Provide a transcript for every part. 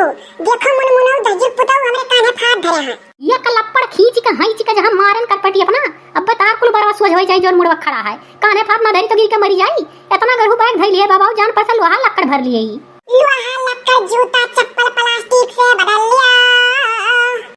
देखो देखो मुनमुनो दजर पुताऊ हमरे कान्हे फाड़ धरे हैं। ये कलप्पड़ खींच के हई चिका जहां मारन करपटी अपना अब बता कुल बरवा सोच होई जाई जोन मुड़वा खड़ा है कान्हे फाड़ ना धरी तो गिर के मरी जाई। इतना गरहु बैग धई लिए बाबा जान पर लोहा लक्कड़ भर लिए लोहा लक्कड़ जूता चप्पल प्लास्टिक से बदल लिया।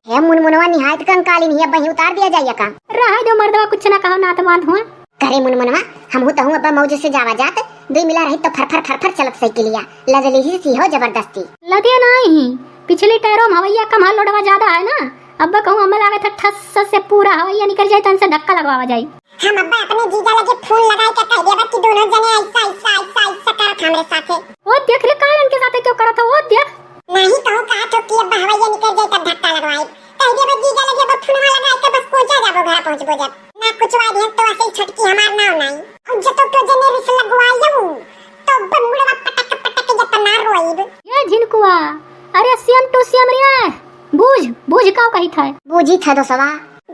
हे मुनमुनवा निहायत कंकाली नहीं है बही उतार दिया जाइए का रहा दो मर्दवा कुछ ना कहो ना तो बांध हुआ करे मुनमुनवा हम तो हूं अब मौज से जावा जात दुई मिला रही तो फर फर चलत साइकिलिया लजली ही सी हो जबरदस्ती लदे नहीं पिछली टायरों में हवैया कम लोडवा ज्यादा है ना अब कहूं हम लागे था ठस से पूरा हवैया निकल जाए तन से धक्का लगवावा जाई। हम अब्बा अपने जीजा लगे फोन लगाए के कह देबा कि दोनों जने ऐसा करत हमरे साथे। ओ देख रे कान के साथे क्यों करत हो ओ देख नहीं कहूं का तो कि अब्बा हवैया निकल जाए तब धक्का लगवाए कह देबा जीजा लगे बस फोन लगाए के बस पहुंचा जाबो घर पहुंचबो जब ना कुछ वाद है तो ऐसे छटकी हमार नाव नहीं और जब तो जने रिस लगवायो तो बमुड़वा पटक जत ना रोइब ये झिनकुआ अरे सीएम टू सीएम रे बूझ का कही था बूझी था दोस्तवा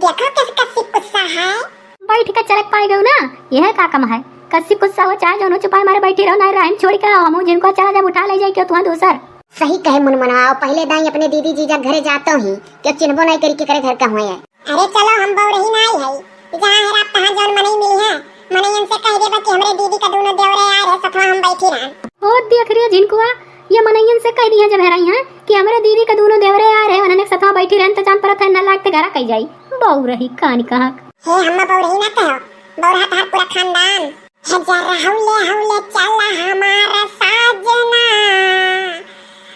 देखो किसका गुस्सा है बैठ के चलक पाई गयो ना यह का कम है कसी गुस्सा हो चाहे जोनो चुपाए मारे बैठी रहो ना रहम छोड़ के हम जिनको चला जब उठा ले जाए क्यों तुहा दूसर सही कहे मुनमुनवा पहले दाई अपने दीदी जीजा घरे जाता ही क्यों चिन्हबो नहीं करी के करे घर का हुए है। अरे चलो हम बहु रही नहीं है जहां है रात तहां जोन मनई मिली है मनई से कह देबा कि हमरे दीदी का दोनों देवरे आ रहे सफा हम बैठी रहन ओ देख रही है जिनकुआ ये मनैयन से कह दी है जब रही है कि हमारे दीदी का दोनों देवरे आ रहे उन्होंने सफा बैठी रहन तो चांद परत है न लागते घरा कही जाई बहु रही कान कहा हे हम बहु रही ना कहो बहु रहा था पूरा खानदान है जरा हौले चला हमारा साजना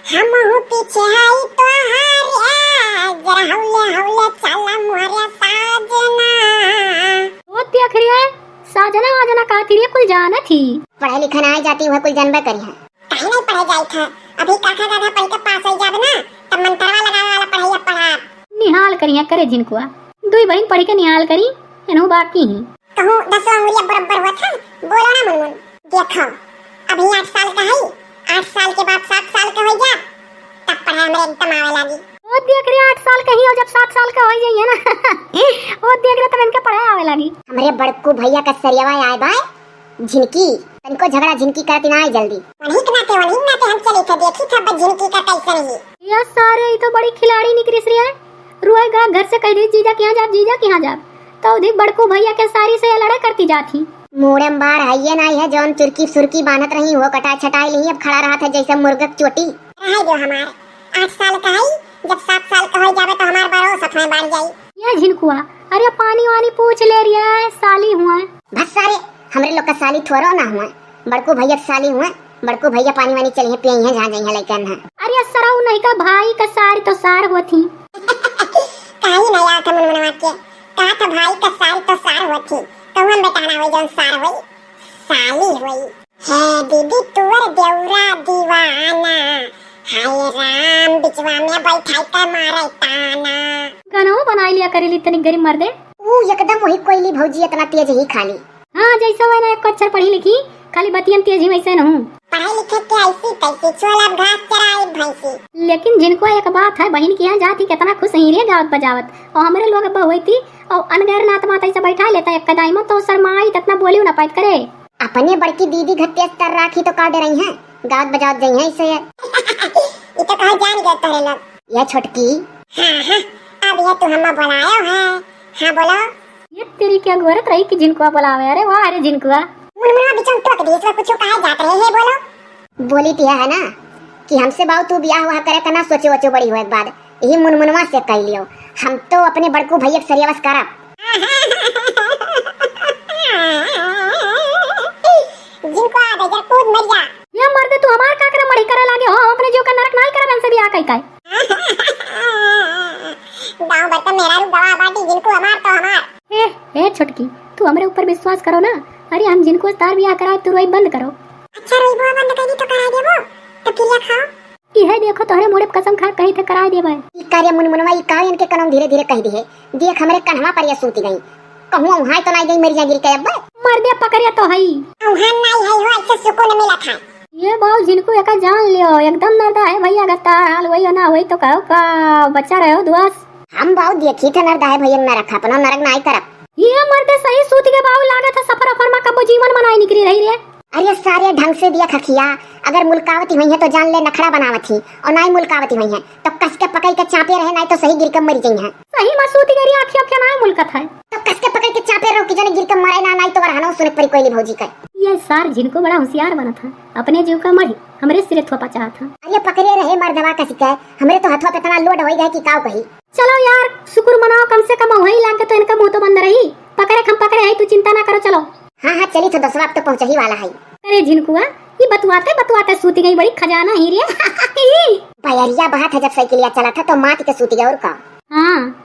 हम हूँ पीछे है तो हारे जरा हौले चला मोरे साजना। वो देख रही है साजना वाजना का थी कुल जाना थी पढ़ाई लिखा ना जाती हुआ कुल जानबे करी है काहे नहीं पढ़े जाई था अभी काका दादा पढ़ के पास आई जाब ना तब मंतरवा लगावे वाला पढ़ाई पढ़ा निहाल करिया करे जिनको दुई बहन पढ़ के निहाल करी एनो बाकी ही कहूं 10 अंगुलिया बराबर हुआ था बोलो ना मुनमुन देखो अभी 8 साल का है 8 साल के बाद 7 साल का हो जा तब पढ़ाई मेरे एकदम आवे लगी। वो देख रहे 8 साल का ही और जब 7 साल का हो जाइए ना वो देख रहे तब इनके पढ़ाई आवे लगी। हमरे बड़कू भैया का सरियावा आए बाय झिनकी तनको झगड़ा झिनकी करती ना आई जल्दी वही नाते हम चले थे देखी था बस झिनकी का कैसे नहीं ये सारे ये तो बड़ी खिलाड़ी निकली सी है रोएगा घर से कह दी जीजा कहां जा तो अधिक बड़कू भैया के सारी से लड़ाई करती जाती मोड़म बार है ना है जौन चुरकी सुरकी बांधत रही हो कटाई छटाई ली अब खड़ा रहा था जैसे मुर्गक चोटी रहे जो हमारे 8 साल का है जब 7 साल का हो जावे तो हमार बारो सच में बढ़ जाई। ये झिनकुआ अरे पानी वानी पूछ ले रही है साली हुआ बस सारे हमरे लोग का साली थोरो ना हुआ बड़कू भैया साली हुआ बड़कू भैया पानी वानी चलिए पिए हैं जहां जाइए लेकिन है अरे सरऊ नहीं का भाई का सारी तो सार होती काहे नहीं आता मुनमुनवा के का था भाई का सारी तो सार होती तो हम बेटाना होई जौन सार होई साली होई है दीदी तुवर देवरा दीवाना हाय राम बिचवा में बैठाई का मारे ताना गाना बनाई लिया करेली तनी गरीब मर्दे ऊ एकदम वही कोयली भौजी इतना तेज ही खाली हां जैसा वह ना एक अक्षर पढ़ी लिखी खाली बतियन तेज ही वैसे न हूं पढ़ाई लिखे के ऐसी तैसी छोला घास चराई भैंसी। लेकिन जिनको एक बात है बहन की यहाँ जाती कितना खुश ही रे गावत बजावत और हमारे लोग अब हुई थी और अनगैर नात माता से बैठा लेता एक कदाई में तो शर्माई इतना बोली ना पाइत करे अपने बड़की दीदी घट्टे स्तर राखी तो काट रही हैं गावत बजावत गई हैं इसे ये तो कहा जान गए तेरे लोग ये छोटकी हां अब ये तो हम बुलायो है हां बोलो ये तेरी क्या गोरत रही कि जिनको बुलावे अरे वाह अरे जिनको मुनमुनवा बिचम टोक दी इसमें कुछ कहा जात रहे है बोलो बोली थी है ना कि हमसे बाऊ तू ब्याह हुआ करे करना सोचे वचो बड़ी हुए बाद यही मुनमुनवा से कह लियो हम तो अपने बड़कू भैया सरियावस करब जिनको आ गए कूद मर जा ये मर्दे तू हमार का करे मड़ी करे लागे हो अपने जो का नरक नहीं करे हमसे ब्याह कई कई गांव बता मेरा रू गवा बाटी जिनको हमार तो हमार ए छोटकी तू हमरे ऊपर विश्वास करो ना अरे हम जिनको तार ब्याह कराए तू रोई बंद करो अच्छा रोई बुआ बंद कर दी तो करा देबो तो किया खाओ ये देखो तोहरे मोड़े कसम खा कही थे करा देबे ई कार्य मुनमुनवा ई कार्य इनके कनम धीरे धीरे कह दी है देख हमरे कन्हवा पर ये सूती गई कहूं हाय तो नहीं गई मर जा गिर के अब मर दे पकड़िया तो हई औहान नहीं है हो ऐसे सुकून मिला था ये बाऊ जिनको एका जान लियो एकदम नरदा है भैया गता हाल वही ना होई तो कहो का बच्चा रहो दुआस हम बाऊ देखी थे नरदा है भैया न रखा अपना नरक नहीं करब ये मर्दे सही सूत के बाऊ लागे था सफर अफर में कब जीवन बनाई निकली रही रे अरे सारे ढंग से दिया खखिया, अगर मुल्कावती हुई है तो जान ले नखड़ा बनावत ही, और ना ही मुल्कावती हुई है तो कस के पकड़ के चापे रहे, नहीं तो सही गिर के मरी गई है। सही मसूती करी आखिया क्या ना मुल्कत है, तो कस के पकड़ के चापे रहो कि जने गिर के मरे ना, नहीं तो वरहानो सुने परी कोई भौजी कर। ये सार जिनको बड़ा होशियार बना था, अपने जीव का मरी हमरे सिरे थोपा चाहा था। अरे पकड़े रहे मर्दवा कसी के, हमरे तो हथवा पे तना लोड होई गए कि काऊ कही। चलो यार शुक्र मनाओ, कम से कम वही लाग तो इनका मुंह तो बंद रही। पकड़े हम पकड़े है, तू चिंता ना करो। चलो हाँ हाँ चली तो दसवा अब तो पहुंच ही वाला है। अरे झिनकुआ ये बतवाते बतवाते सूती गई, बड़ी खजाना ही रे। पैरिया बात है, जब साइकिलिया चला था तो मात के सूती गया और का। हाँ